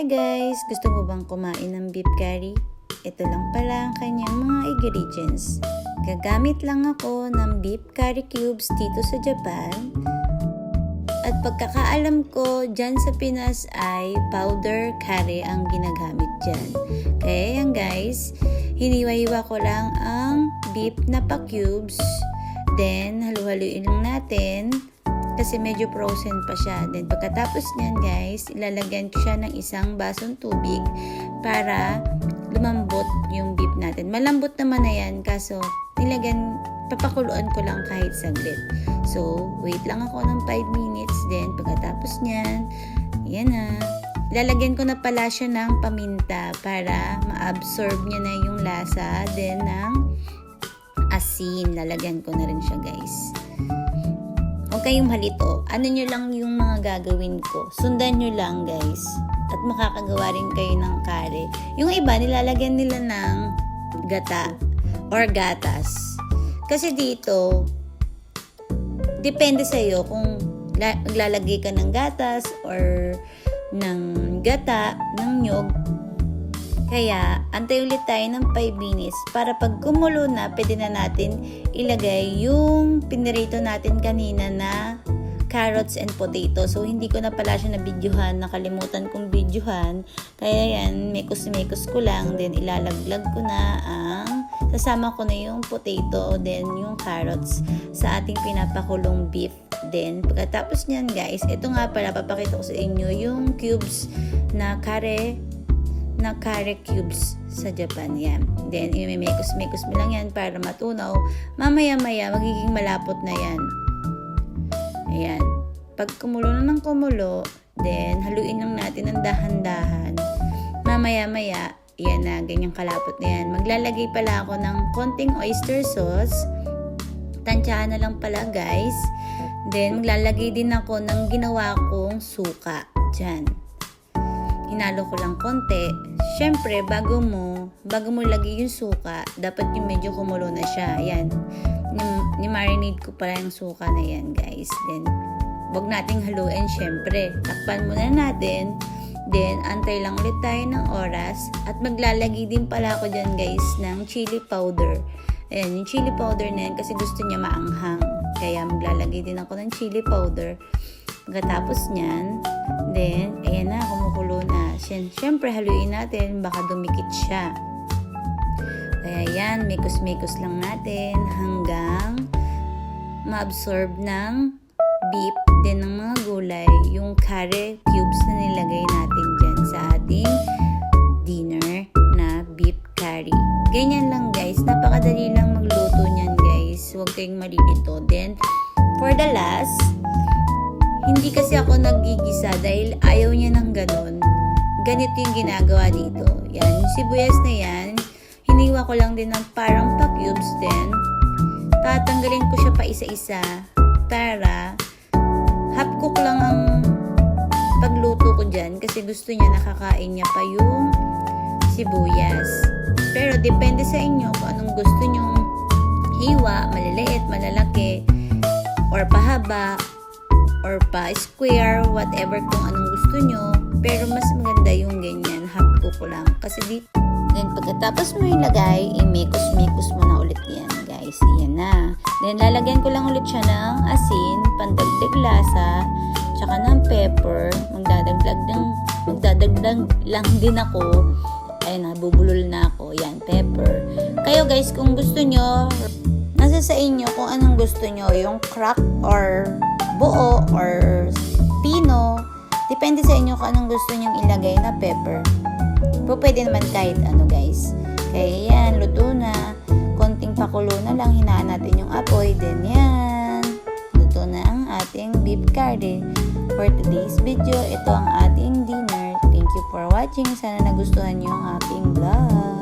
Hi guys! Gusto mo bang kumain ng beef curry? Ito lang pala ang kanyang mga ingredients. Gagamit lang ako ng beef curry cubes dito sa Japan. At pagkakaalam ko, dyan sa Pinas ay powder curry ang ginagamit dyan. Kaya yan guys, hiniwa-hiwa ko lang ang beef na pa-cubes. Then, halu-haluin lang natin. Kasi medyo frozen pa siya. Then pagkatapos niyan guys, ilalagyan ko siya ng isang basong tubig para lumambot yung beef natin. Malambot naman na yan, kaso papakuluan ko lang kahit saglit. So, wait lang ako ng 5 minutes. Then pagkatapos niyan, yan na. Ilalagyan ko na pala siya ng paminta para ma-absorb niya na yung lasa. Then ng asin, lalagyan ko na rin siya guys. Huwag kayong malito. Ano nyo lang yung mga gagawin ko. Sundan nyo lang guys. At makakagawa rin kayo ng curry. Yung iba, nilalagyan nila ng gata or gatas. Kasi dito, depende sa'yo kung maglalagay ka ng gatas or ng gata, ng nyog. Kaya, antay ulit tayo ng 5 minutes para pag kumulo na, pwede na natin ilagay yung pinirito natin kanina na carrots and potato. So, hindi ko na pala siya na-videohan. Nakalimutan kong videohan. Kaya yan, mekos-mekos ko lang. Then, ilalaglag ko na sasama ko na yung potato, then yung carrots sa ating pinapakulong beef. Then, pagkatapos niyan guys, ito nga pala, papakita ko sa inyo yung cubes na curry cubes sa Japan. Yan. Then, imimekos-mekos mo lang yan para matunaw. Mamaya-maya, magiging malapot na yan. Ayan. Pag kumulo na ng kumulo, then, haluin lang natin ng dahan-dahan. Mamaya-maya, yan na, ganyang kalapot na yan. Maglalagay pala ako ng konting oyster sauce. Tansyahan na lang pala, guys. Then, maglalagay din ako ng ginawa kong suka. Diyan. Hinalo ko lang konti. Syempre, bago mo lagay yung suka, dapat yung medyo kumulo na siya. Ayan. Ni-marinate ko pala yung suka na yan, guys. Then, wag nating haluin, syempre. Takpan muna natin. Then, antay lang ulit tayo ng oras. At maglalagay din pala ako dyan, guys, ng chili powder. Ayan, yung chili powder na yan kasi gusto niya maanghang. Kaya, maglalagay din ako ng chili powder. Pagkatapos niyan, then, ayan na, kumukulo na. Siyempre, haluin natin, baka dumikit siya. Kaya yan, mekos-mekos lang natin hanggang ma-absorb ng beef, din ng mga gulay, yung curry cubes na nilagay natin dyan sa ating dinner na beef curry. Ganyan lang guys, napakadali lang magluto niyan guys. Huwag kayong malilito. Then, for the last, hindi kasi ako naggigisa dahil ayaw niya ng ganun. Ganito yung ginagawa dito. Yan, yung sibuyas na yan, hiniwa ko lang din ng parang pa-cubes din. Tatanggalin ko siya pa isa-isa para half cook lang ang pagluto ko dyan kasi gusto niya, nakakain niya pa yung sibuyas. Pero depende sa inyo kung anong gusto nyong hiwa, maliliit, malalaki, or pahaba, or pa-square, whatever kung anong gusto nyo. Pero mas maganda yung ganyan, half cook lang. Kasi dito, then pagkatapos mo ilagay, i-mekos-mekos mo na ulit yan, guys. Yan na. Then lalagyan ko lang ulit siya ng asin, pandagdag lasa, tsaka ng pepper. Magdadagdag lang din ako. Ayun na, bubulol na ako. Yan, pepper. Kayo guys, kung gusto nyo, nasa sa inyo kung anong gusto nyo, yung crack or buo or pino, depende sa inyo kung anong gusto nyong ilagay na pepper. Pero pwede naman kahit ano guys. Kaya yan, luto na. Konting pakulo na lang, hinaan natin yung apoy. Then yan, luto na ang ating beef curry. For today's video, ito ang ating dinner. Thank you for watching. Sana nagustuhan nyo ang ating vlog.